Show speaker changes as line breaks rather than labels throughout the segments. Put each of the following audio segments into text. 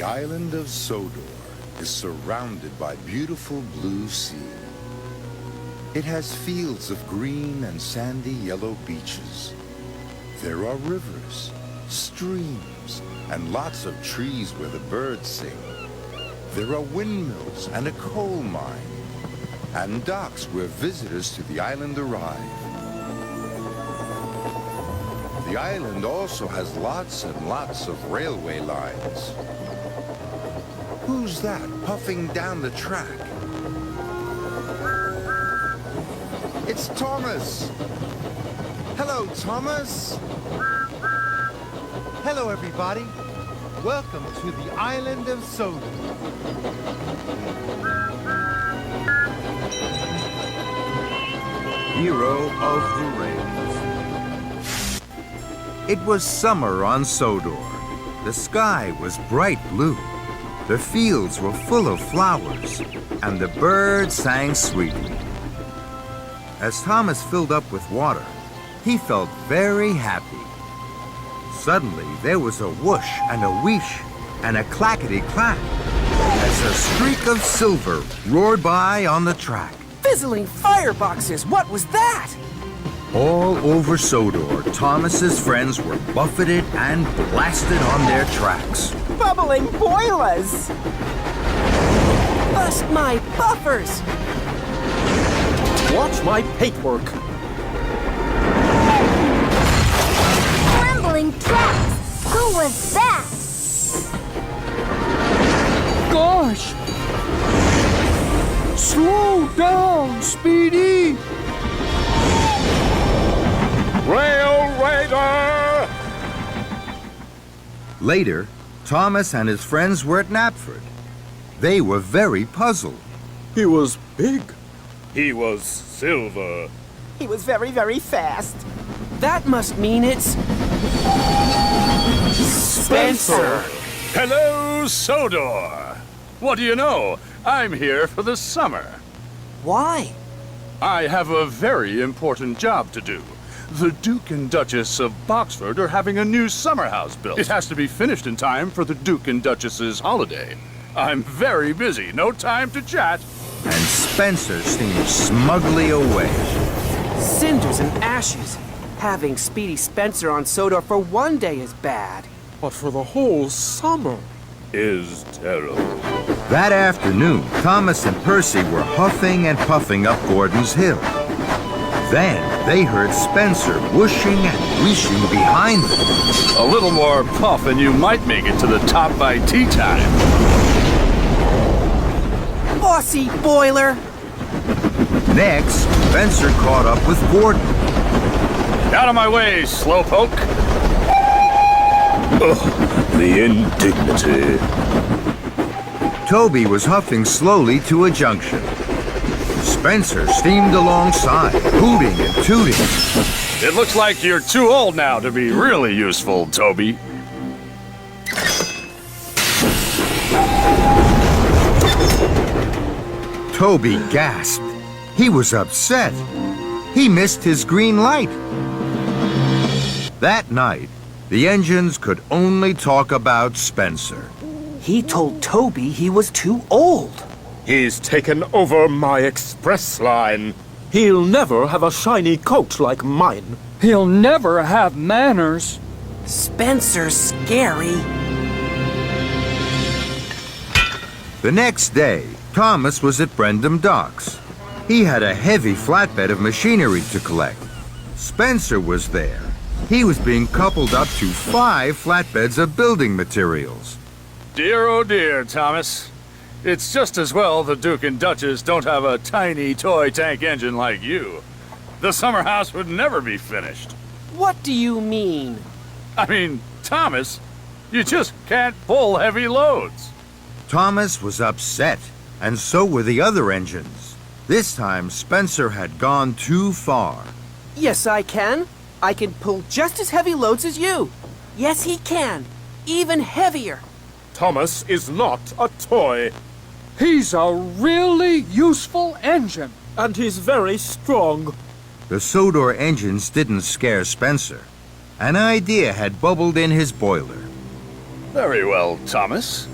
The island of Sodor is surrounded by beautiful blue sea. It has fields of green and sandy yellow beaches. There are rivers, streams, and lots of trees where the birds sing. There are windmills and a coal mine, and docks where visitors to the island arrive. The island also has lots and lots of railway lines. Who's that puffing down the track? It's Thomas! Hello, Thomas!
Hello, everybody. Welcome to the island of Sodor.
Hero of the Rails. It was summer on Sodor. The sky was bright blue. The fields were full of flowers, and the birds sang sweetly. As Thomas filled up with water, he felt very happy. Suddenly, there was a whoosh and a wheesh and a clackety-clack as a streak of silver roared by on the track.
Fizzling fireboxes! What was that?
All over Sodor, Thomas's friends were buffeted and blasted on their tracks.
Bubbling boilers! Bust my buffers!
Watch my paintwork!
Crumbling tracks! Who was that?
Gosh! Slow down, Speedy! Rail Raider!
Later, Thomas and his friends were at Knapford. They were very puzzled.
He was big.
He was silver.
He was very, very fast. That must mean it's... Spencer!
Hello, Sodor! What do you know? I'm here for the summer.
Why?
I have a very important job to do. The Duke and Duchess of Boxford are having a new summer house built. It has to be finished in time for the Duke and Duchess's holiday. I'm very busy, no time to chat.
And Spencer steamed smugly away.
Cinders and ashes. Having Speedy Spencer on Sodor for one day is bad.
But for the whole summer.
Is terrible.
That afternoon, Thomas and Percy were huffing and puffing up Gordon's Hill. Then they heard Spencer whooshing and wheeshing behind them.
A little more puff and you might make it to the top by tea time.
Bossy boiler!
Next, Spencer caught up with Gordon.
Out of my way, slowpoke. Ugh, the indignity.
Toby was huffing slowly to a junction. Spencer steamed alongside, hooting and tooting.
It looks like you're too old now to be really useful, Toby.
Toby gasped. He was upset. He missed his green light. That night, the engines could only talk about Spencer.
He told Toby he was too old.
He's taken over my express line. He'll never have a shiny coat like mine.
He'll never have manners.
Spencer's scary.
The next day, Thomas was at Brendam Docks. He had a heavy flatbed of machinery to collect. Spencer was there. He was being coupled up to 5 flatbeds of building materials.
Dear, oh dear, Thomas. It's just as well the Duke and Duchess don't have a tiny toy tank engine like you. The summer house would never be finished.
What do you mean?
I mean, Thomas, you just can't pull heavy loads.
Thomas was upset, and so were the other engines. This time, Spencer had gone too far.
Yes, I can. I can pull just as heavy loads as you. Yes, he can. Even heavier.
Thomas is not a toy.
He's a really useful engine.
And he's very strong.
The Sodor engines didn't scare Spencer. An idea had bubbled in his boiler.
Very well, Thomas.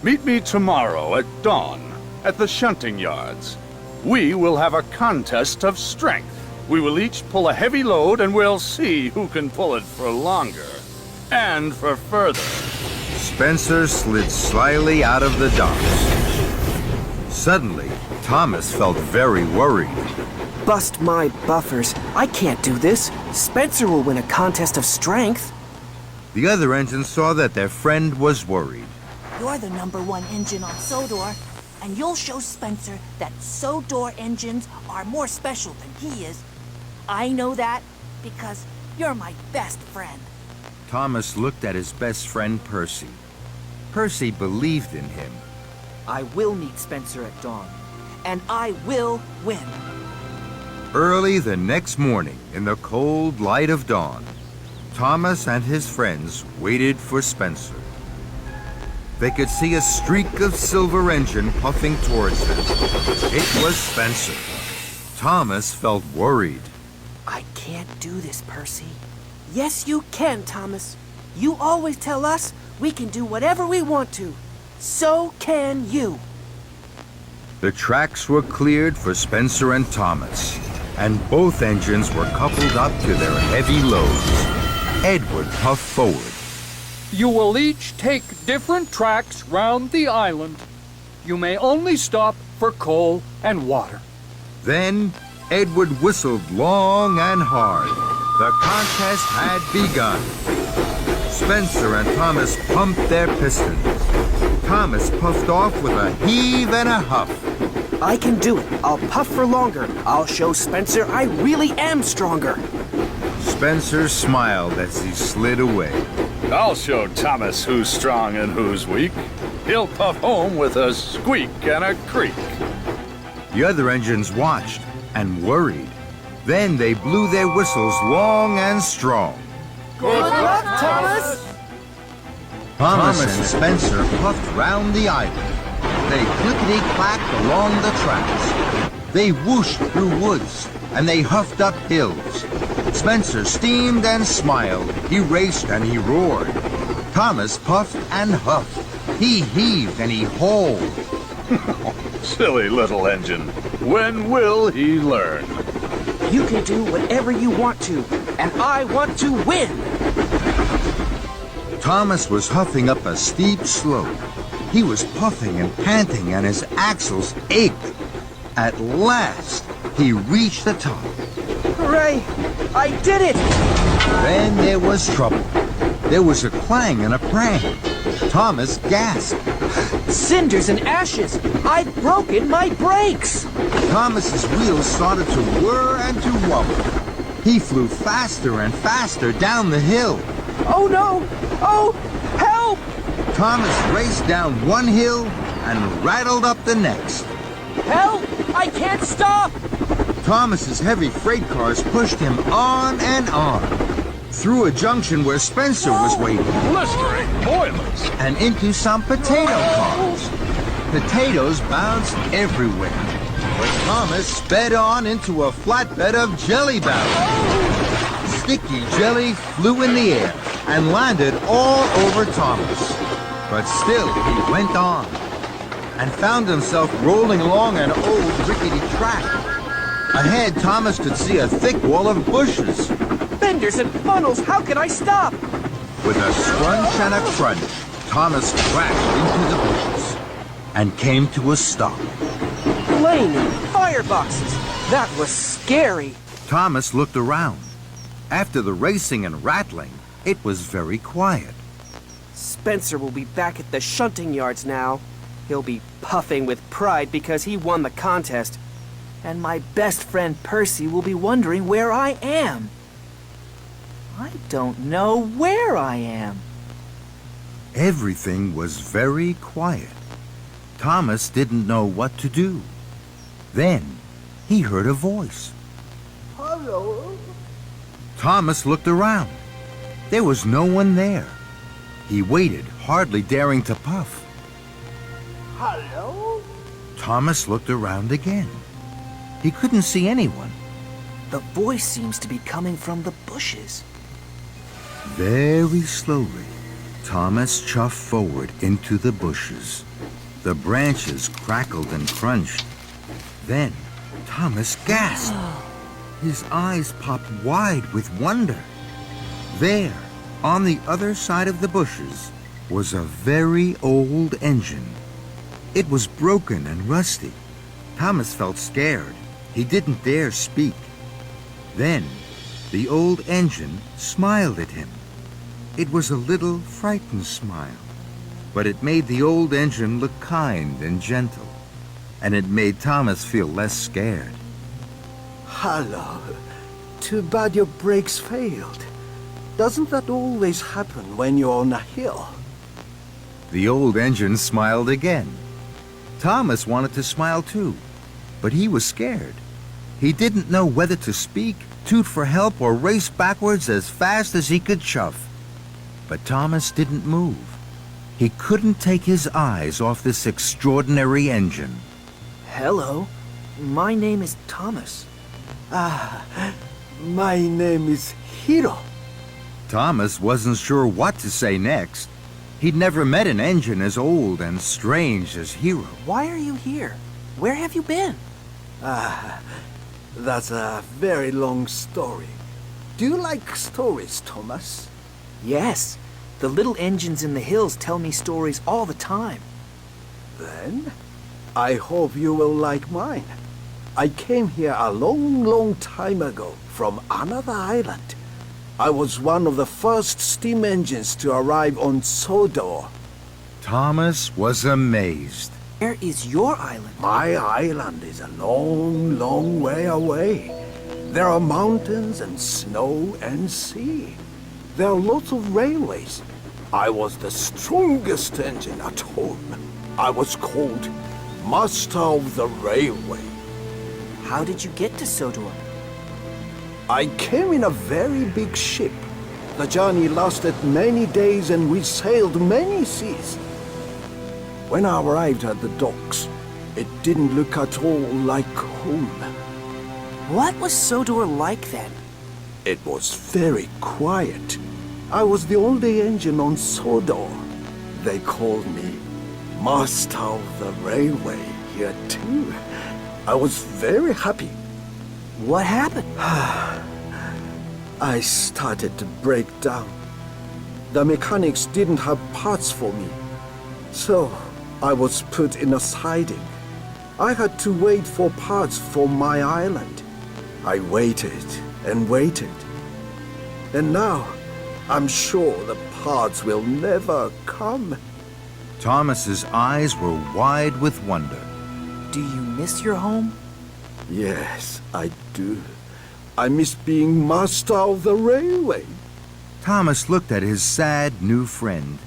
Meet me tomorrow at dawn at the shunting yards. We will have a contest of strength. We will each pull a heavy load and we'll see who can pull it for longer and for further.
Spencer slid slyly out of the docks. Suddenly, Thomas felt very worried.
Bust my buffers. I can't do this. Spencer will win a contest of strength.
The other engines saw that their friend was worried.
You're the #1 engine on Sodor, and you'll show Spencer that Sodor engines are more special than he is. I know that because you're my best friend.
Thomas looked at his best friend, Percy. Percy believed in him.
I will meet Spencer at dawn, and I will win.
Early the next morning, in the cold light of dawn, Thomas and his friends waited for Spencer. They could see a streak of silver engine puffing towards them. It was Spencer. Thomas felt worried.
I can't do this, Percy. Yes, you can, Thomas. You always tell us we can do whatever we want to. So can you.
The tracks were cleared for Spencer and Thomas, and both engines were coupled up to their heavy loads. Edward puffed forward.
You will each take different tracks round the island. You may only stop for coal and water.
Then Edward whistled long and hard. The contest had begun. Spencer and Thomas pumped their pistons. Thomas puffed off with a heave and a huff.
I can do it. I'll puff for longer. I'll show Spencer I really am stronger.
Spencer smiled as he slid away.
I'll show Thomas who's strong and who's weak. He'll puff home with a squeak and a creak.
The other engines watched and worried. Then they blew their whistles long and strong.
Good luck, Thomas!
Thomas and Spencer puffed round the island. They clickety-clacked along the tracks. They whooshed through woods, and they huffed up hills. Spencer steamed and smiled. He raced and he roared. Thomas puffed and huffed. He heaved and he hauled.
Silly little engine. When will he learn?
You can do whatever you want to, and I want to win!
Thomas was huffing up a steep slope. He was puffing and panting, and his axles ached. At last, he reached the top.
Hooray! I did it!
Then there was trouble. There was a clang and a prang. Thomas gasped.
Cinders and ashes! I've broken my brakes!
Thomas's wheels started to whir and to wobble. He flew faster and faster down the hill.
Oh no! Oh, help!
Thomas raced down one hill and rattled up the next.
Help! I can't stop!
Thomas's heavy freight cars pushed him on and on. Through a junction where Spencer was waiting.
Blistering boilers!
And into some potato cars. Potatoes bounced everywhere. But Thomas sped on into a flatbed of jelly barrels. Sticky jelly flew in the air and landed all over Thomas. But still he went on and found himself rolling along an old rickety track. Ahead, Thomas could see a thick wall of bushes.
Benders and funnels, how can I stop?
With a scrunch and a crunch, Thomas crashed into the bushes and came to a stop.
Flaming fireboxes. That was scary.
Thomas looked around. After the racing and rattling, it was very quiet.
Spencer will be back at the shunting yards now. He'll be puffing with pride because he won the contest. And my best friend Percy will be wondering where I am. I don't know where I am.
Everything was very quiet. Thomas didn't know what to do. Then he heard a voice.
Hello?
Thomas looked around. There was no one there. He waited, hardly daring to puff.
Hello?
Thomas looked around again. He couldn't see anyone.
The voice seems to be coming from the bushes.
Very slowly, Thomas chuffed forward into the bushes. The branches crackled and crunched. Then Thomas gasped. His eyes popped wide with wonder. There, on the other side of the bushes, was a very old engine. It was broken and rusty. Thomas felt scared. He didn't dare speak. Then, the old engine smiled at him. It was a little frightened smile, but it made the old engine look kind and gentle, and it made Thomas feel less scared.
Hello. Too bad your brakes failed. Doesn't that always happen when you're on a hill?
The old engine smiled again. Thomas wanted to smile too, but he was scared. He didn't know whether to speak, toot for help, or race backwards as fast as he could chuff. But Thomas didn't move. He couldn't take his eyes off this extraordinary engine.
Hello. My name is Thomas.
My name is Hiro.
Thomas wasn't sure what to say next. He'd never met an engine as old and strange as Hiro.
Why are you here? Where have you been?
That's a very long story. Do you like stories, Thomas?
Yes. The little engines in the hills tell me stories all the time.
Then, I hope you will like mine. I came here a long time ago from another island. I was one of the first steam engines to arrive on Sodor.
Thomas was amazed.
Where is your island?
My island is a long way away. There are mountains and snow and sea. There are lots of railways. I was the strongest engine at home. I was called Master of the Railway.
How did you get to Sodor?
I came in a very big ship. The journey lasted many days and we sailed many seas. When I arrived at the docks, it didn't look at all like home.
What was Sodor like then?
It was very quiet. I was the only engine on Sodor. They called me Master of the Railway here too. I was very happy.
What happened?
I started to break down. The mechanics didn't have parts for me. So, I was put in a siding. I had to wait for parts for my island. I waited and waited. And now, I'm sure the parts will never come.
Thomas's eyes were wide with wonder.
Do you miss your home?
Yes, I do. I miss being master of the railway.
Thomas looked at his sad new friend.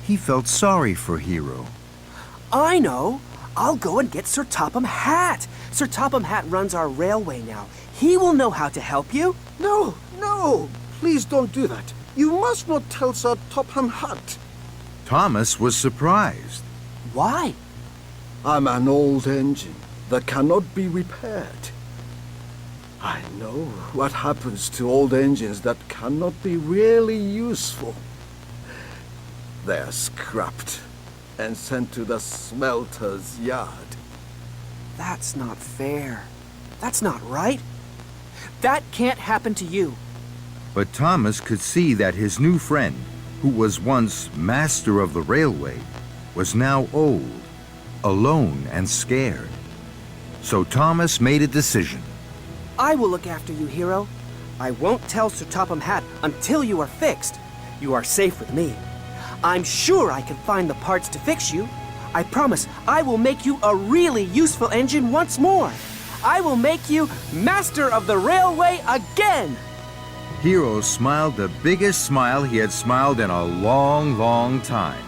He felt sorry for Hiro.
I know. I'll go and get Sir Topham Hatt. Sir Topham Hatt runs our railway now. He will know how to help you.
No, please don't do that. You must not tell Sir Topham Hatt.
Thomas was surprised.
Why?
I'm an old engine. that cannot be repaired. I know what happens to old engines that cannot be really useful. They are scrapped and sent to the smelter's yard.
That's not fair. That's not right. That can't happen to you.
But Thomas could see that his new friend, who was once master of the railway, was now old, alone and scared. So Thomas made a decision.
I will look after you, hero. I won't tell Sir Topham Hatt until you are fixed. You are safe with me. I'm sure I can find the parts to fix you. I promise I will make you a really useful engine once more. I will make you master of the railway again!
Hero smiled the biggest smile he had smiled in a long, long time.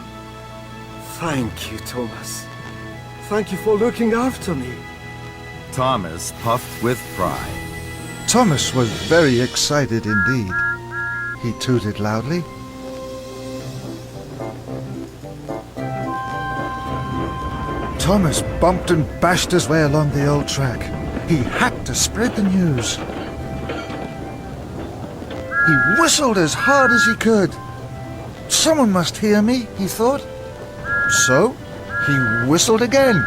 Thank you, Thomas. Thank you for looking after me.
Thomas puffed with pride.
Thomas was very excited indeed. He tooted loudly. Thomas bumped and bashed his way along the old track. He had to spread the news. He whistled as hard as he could. Someone must hear me, he thought. So, he whistled again.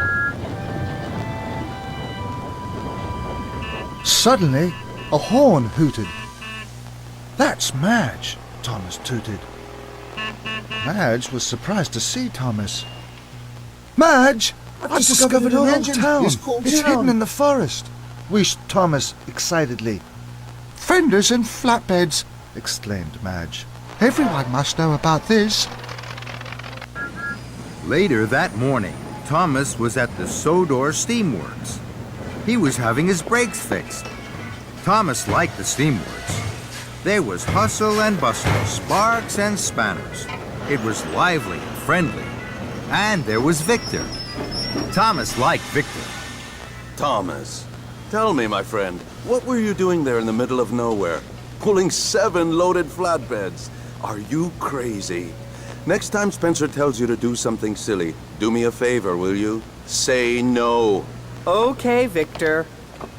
Suddenly, a horn hooted. That's Madge, Thomas tooted. Madge was surprised to see Thomas. Madge, I've discovered an old town. It's hidden in the forest, wheezed Thomas excitedly. Fenders and flatbeds, exclaimed Madge. Everyone must know about this.
Later that morning, Thomas was at the Sodor Steamworks. He was having his brakes fixed. Thomas liked the steamworks. There was hustle and bustle, sparks and spanners. It was lively and friendly. And there was Victor. Thomas liked Victor.
Thomas, tell me, my friend, what were you doing there in the middle of nowhere? Pulling 7 loaded flatbeds? Are you crazy? Next time Spencer tells you to do something silly, do me a favor, will you? Say no.
Okay, Victor.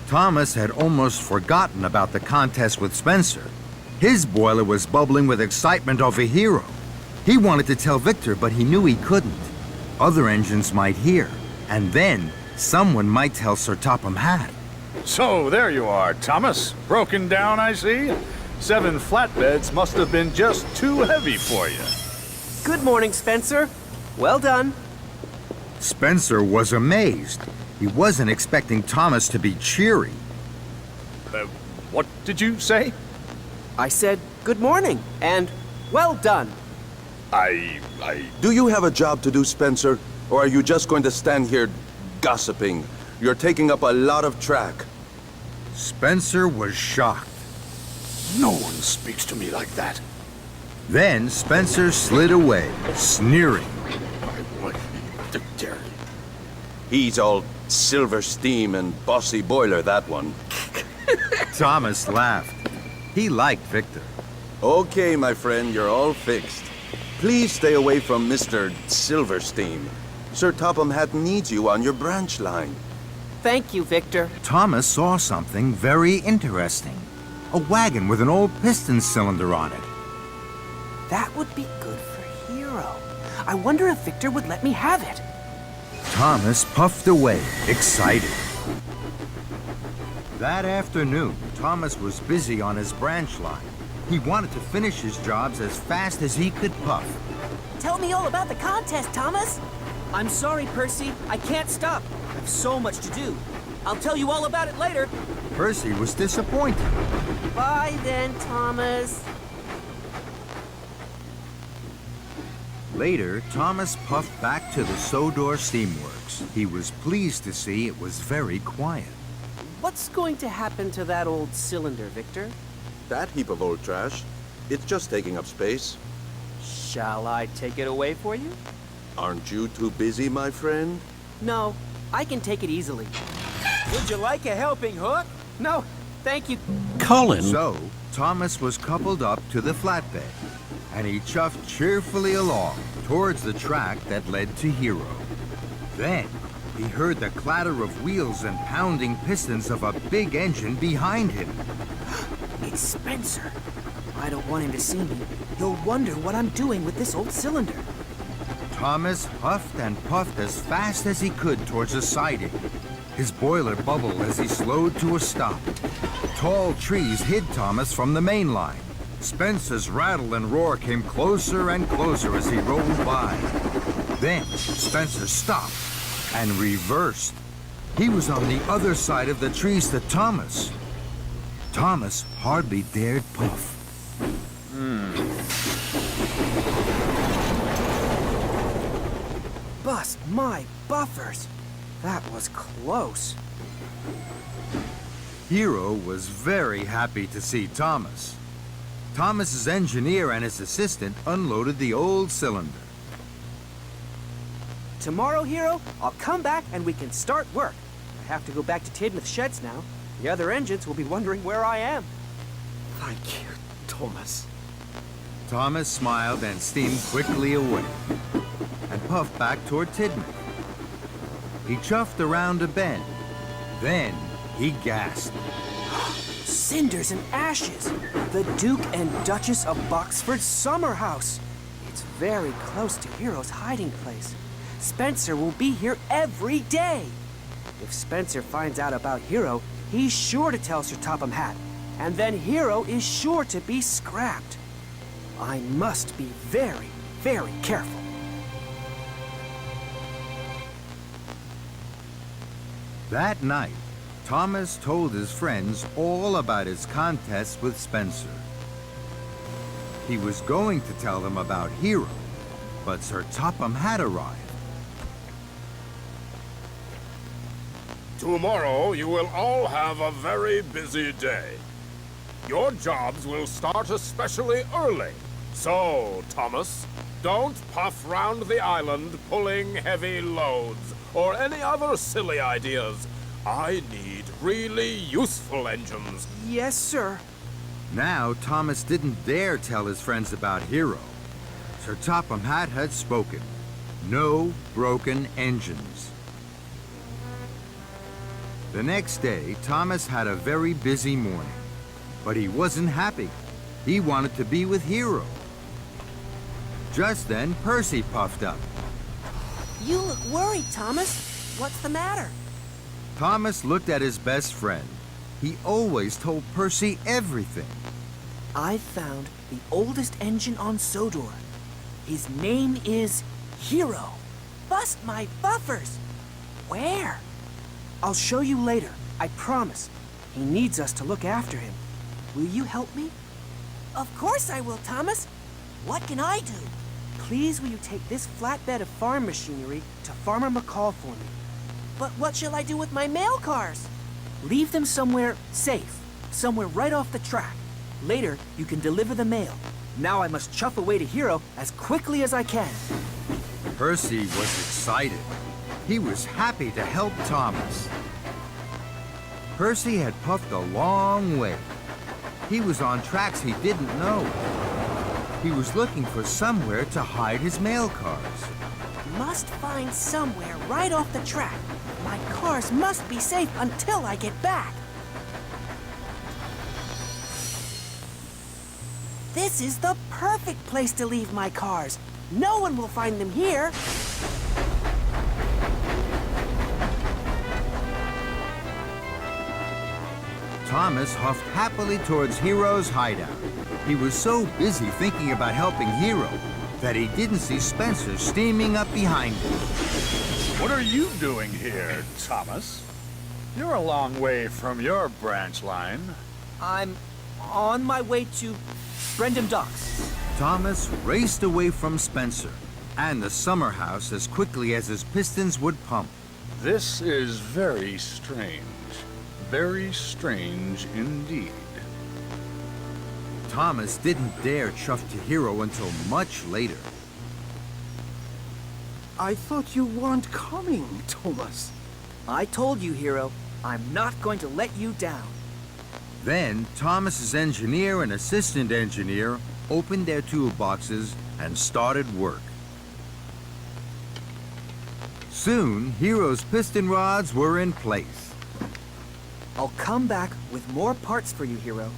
Thomas had almost forgotten about the contest with Spencer. His boiler was bubbling with excitement over Hero. He wanted to tell Victor, but he knew he couldn't. Other engines might hear, and then someone might tell Sir Topham Hatt.
So there you are, Thomas. Broken down, I see. 7 flatbeds must have been just too heavy for you.
Good morning, Spencer. Well done.
Spencer was amazed. He wasn't expecting Thomas to be cheery.
What did you say?
I said good morning and well done.
Do you have a job to do, Spencer? Or are you just going to stand here gossiping? You're taking up a lot of track.
Spencer was shocked.
No one speaks to me like that.
Then Spencer slid away, sneering.
What dare you?
He's all silver steam and bossy boiler, that one.
Thomas laughed. He liked Victor.
Okay, my friend, you're all fixed. Please stay away from Mr. Silverstein. Sir Topham Hatt needs you on your branch line.
Thank you, Victor.
Thomas saw something very interesting. A wagon with an old piston cylinder on it.
That would be good for Hero. I wonder if Victor would let me have it.
Thomas puffed away, excited. That afternoon, Thomas was busy on his branch line. He wanted to finish his jobs as fast as he could puff.
Tell me all about the contest, Thomas.
I'm sorry, Percy. I can't stop. I have so much to do. I'll tell you all about it later.
Percy was disappointed.
Bye then, Thomas.
Later, Thomas puffed back to the Sodor Steamworks. He was pleased to see it was very quiet.
What's going to happen to that old cylinder, Victor?
That heap of old trash, it's just taking up space.
Shall I take it away for you?
Aren't you too busy, my friend?
No, I can take it easily.
Would you like a helping hook?
No, thank you.
Colin.
So, Thomas was coupled up to the flatbed, and he chuffed cheerfully along towards the track that led to Hero. Then, he heard the clatter of wheels and pounding pistons of a big engine behind him.
It's Spencer. I don't want him to see me. He'll wonder what I'm doing with this old cylinder.
Thomas huffed and puffed as fast as he could towards the siding. His boiler bubbled as he slowed to a stop. Tall trees hid Thomas from the main line. Spencer's rattle and roar came closer and closer as he rolled by. Then Spencer stopped and reversed. He was on the other side of the trees to Thomas. Thomas hardly dared puff.
Bust my buffers. That was close.
Hero was very happy to see Thomas. Thomas's engineer and his assistant unloaded the old cylinder.
Tomorrow, Hero, I'll come back and we can start work. I have to go back to Tidmouth Sheds now. The other engines will be wondering where I am.
Thank you, Thomas.
Thomas smiled and steamed quickly away and puffed back toward Tidmouth. He chuffed around a bend. Then he gasped.
Cinders and ashes! The Duke and Duchess of Boxford's summer house! It's very close to Hero's hiding place. Spencer will be here every day! If Spencer finds out about Hero, he's sure to tell Sir Topham Hatt, and then Hero is sure to be scrapped. I must be very, very careful.
That night, Thomas told his friends all about his contest with Spencer. He was going to tell them about Hero, but Sir Topham had arrived.
Tomorrow you will all have a very busy day. Your jobs will start especially early. So, Thomas, don't puff round the island pulling heavy loads or any other silly ideas. I need really useful engines.
Yes, sir.
Now, Thomas didn't dare tell his friends about Hero. Sir Topham Hatt had spoken. No broken engines. The next day, Thomas had a very busy morning. But he wasn't happy. He wanted to be with Hero. Just then, Percy puffed up.
You look worried, Thomas. What's the matter?
Thomas looked at his best friend. He always told Percy everything.
I found the oldest engine on Sodor. His name is Hero.
Bust my buffers! Where?
I'll show you later, I promise. He needs us to look after him. Will you help me?
Of course I will, Thomas. What can I do?
Please will you take this flatbed of farm machinery to Farmer McCall for me?
But what shall I do with my mail cars?
Leave them somewhere safe, somewhere right off the track. Later, you can deliver the mail. Now I must chuff away to Hero as quickly as I can.
Percy was excited. He was happy to help Thomas. Percy had puffed a long way. He was on tracks he didn't know. He was looking for somewhere to hide his mail cars.
Must find somewhere right off the track. My cars must be safe until I get back. This is the perfect place to leave my cars. No one will find them here.
Thomas huffed happily towards Hero's hideout. He was so busy thinking about helping Hero that he didn't see Spencer steaming up behind him.
What are you doing here, Thomas? You're a long way from your branch line.
I'm on my way to Brendam Docks.
Thomas raced away from Spencer and the summer house as quickly as his pistons would pump.
This is very strange. Very strange indeed.
Thomas didn't dare chuff to Hero until much later.
I thought you weren't coming, Thomas.
I told you, Hero, I'm not going to let you down.
Then Thomas's engineer and assistant engineer opened their toolboxes and started work. Soon, Hero's piston rods were in place.
I'll come back with more parts for you, Hero.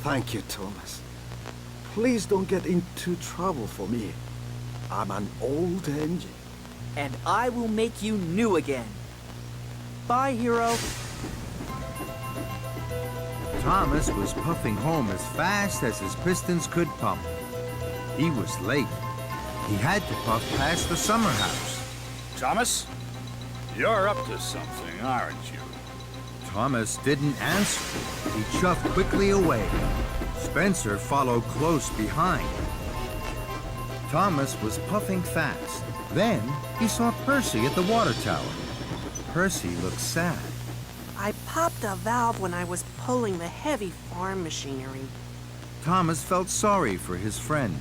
Thank you, Thomas. Please don't get into trouble for me. I'm an old engine.
And I will make you new again. Bye, Hero.
Thomas was puffing home as fast as his pistons could pump. He was late. He had to puff past the summer house.
Thomas, you're up to something, aren't you?
Thomas didn't answer. He chuffed quickly away. Spencer followed close behind. Thomas was puffing fast. Then he saw Percy at the water tower. Percy looked sad.
I popped a valve when I was pulling the heavy farm machinery.
Thomas felt sorry for his friend.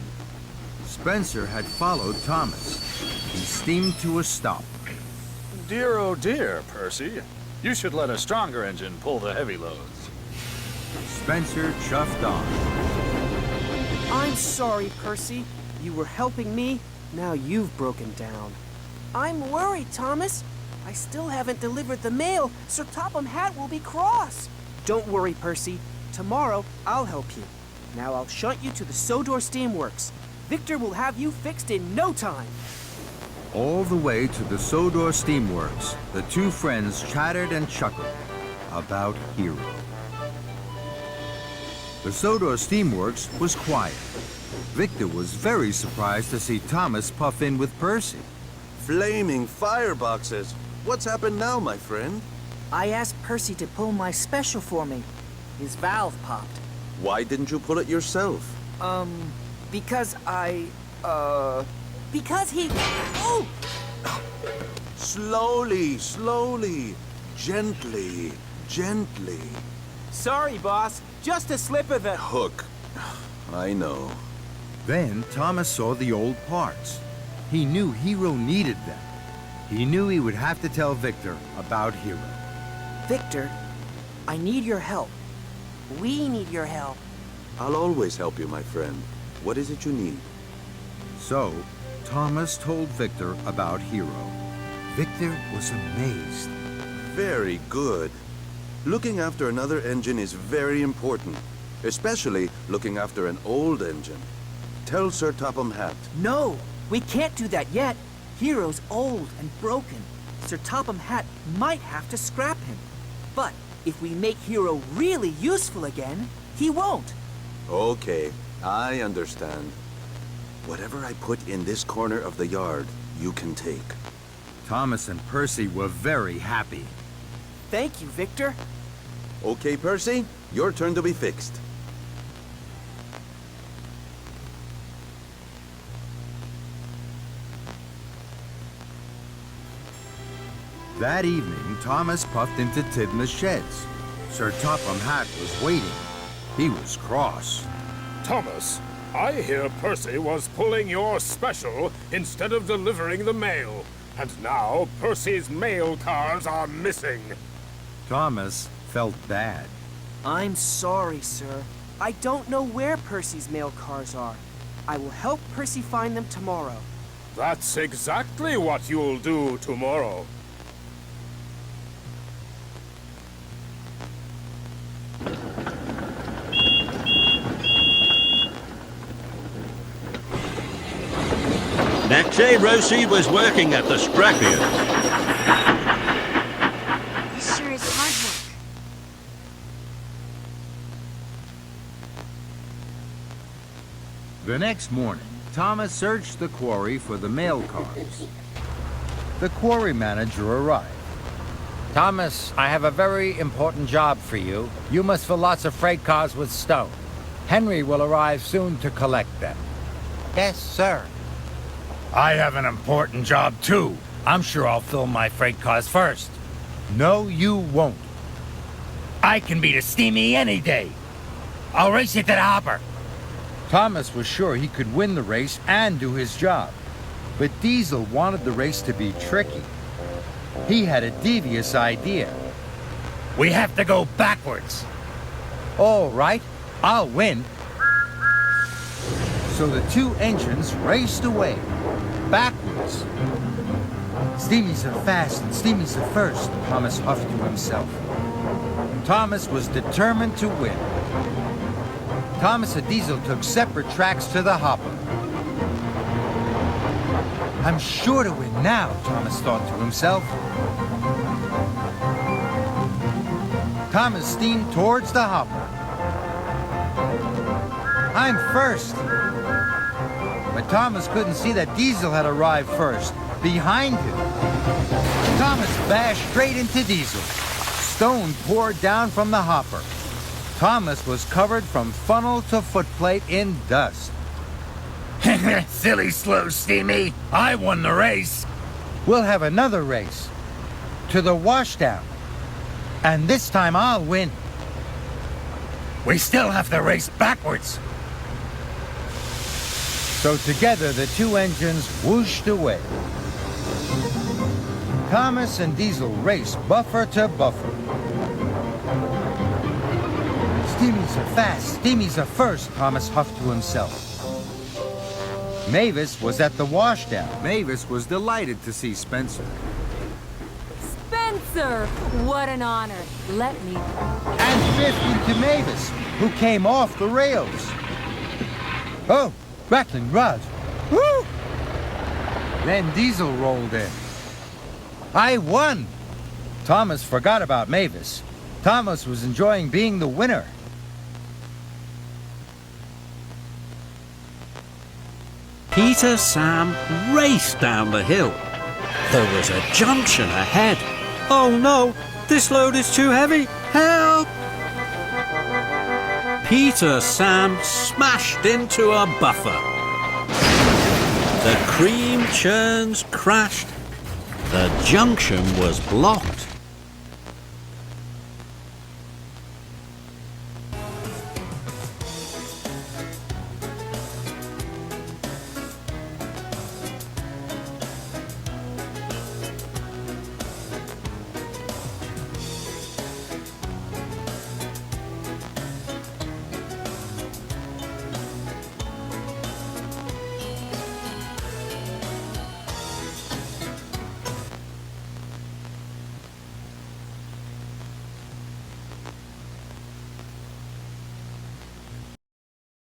Spencer had followed Thomas. He steamed to a stop.
Dear, oh dear, Percy. You should let a stronger engine pull the heavy loads.
Spencer chuffed on.
I'm sorry, Percy. You were helping me. Now you've broken down.
I'm worried, Thomas. I still haven't delivered the mail. Sir Topham Hatt will be cross.
Don't worry, Percy. Tomorrow, I'll help you. Now I'll shunt you to the Sodor Steamworks. Victor will have you fixed in no time.
All the way to the Sodor Steamworks, the two friends chattered and chuckled about Hero. The Sodor Steamworks was quiet. Victor was very surprised to see Thomas puff in with Percy.
Flaming fireboxes. What's happened now, my friend?
I asked Percy to pull my special for me. His valve popped.
Why didn't you pull it yourself?
Because
Because he... Oh!
Slowly, slowly. Gently, gently.
Sorry, boss. Just a slip of the...
Hook. I know.
Then Thomas saw the old parts. He knew Hero needed them. He knew he would have to tell Victor about Hero.
Victor, I need your help.
We need your help.
I'll always help you, my friend. What is it you need?
So, Thomas told Victor about Hero. Victor was amazed.
Very good. Looking after another engine is very important, especially looking after an old engine. Tell Sir Topham Hatt.
No, we can't do that yet. Hero's old and broken. Sir Topham Hatt might have to scrap him. But if we make Hero really useful again, he won't.
Okay, I understand. Whatever I put in this corner of the yard, you can take.
Thomas and Percy were very happy.
Thank you, Victor.
Okay, Percy, your turn to be fixed.
That evening, Thomas puffed into Tidmouth's sheds. Sir Topham Hatt was waiting. He was cross.
Thomas, I hear Percy was pulling your special instead of delivering the mail. And now Percy's mail cars are missing.
Thomas felt bad.
I'm sorry, sir. I don't know where Percy's mail cars are. I will help Percy find them tomorrow.
That's exactly what you'll do tomorrow.
That day, Rosie was working at the scrapyard.
This sure is hard work.
The next morning, Thomas searched the quarry for the mail cars. The quarry manager arrived.
Thomas, I have a very important job for you. You must fill lots of freight cars with stone. Henry will arrive soon to collect them. Yes, sir. I have an important job, too. I'm sure I'll fill my freight cars first. No, you won't. I can beat a Steamy any day. I'll race you to the hopper.
Thomas was sure he could win the race and do his job. But Diesel wanted the race to be tricky. He had a devious idea.
We have to go backwards. All right, I'll win.
So the two engines raced away, backwards.
Steamies are fast and steamies are first, Thomas huffed to himself. Thomas was determined to win. Thomas and Diesel took separate tracks to the hopper. I'm sure to win now, Thomas thought to himself. Thomas steamed towards the hopper. I'm first. But Thomas couldn't see that Diesel had arrived first, behind him. Thomas bashed straight into Diesel. Stone poured down from the hopper. Thomas was covered from funnel to footplate in dust.
Silly slow steamy, I won the race.
We'll have another race. To the washdown. And this time I'll win.
We still have to race backwards.
So together the two engines whooshed away. Thomas and Diesel raced buffer to buffer. Steamies are fast, steamies are first, Thomas huffed to himself. Mavis was at the washdown. Mavis was delighted to see Spencer.
Spencer! What an honor. Let me...
And 50 to Mavis, who came off the rails. Oh, rattling rods. Woo! Then Diesel rolled in. I won! Thomas forgot about Mavis. Thomas was enjoying being the winner.
Peter Sam raced down the hill. There was a junction ahead. Oh no, this load is too heavy. Help! Peter Sam smashed into a buffer. The cream churns crashed. The junction was blocked.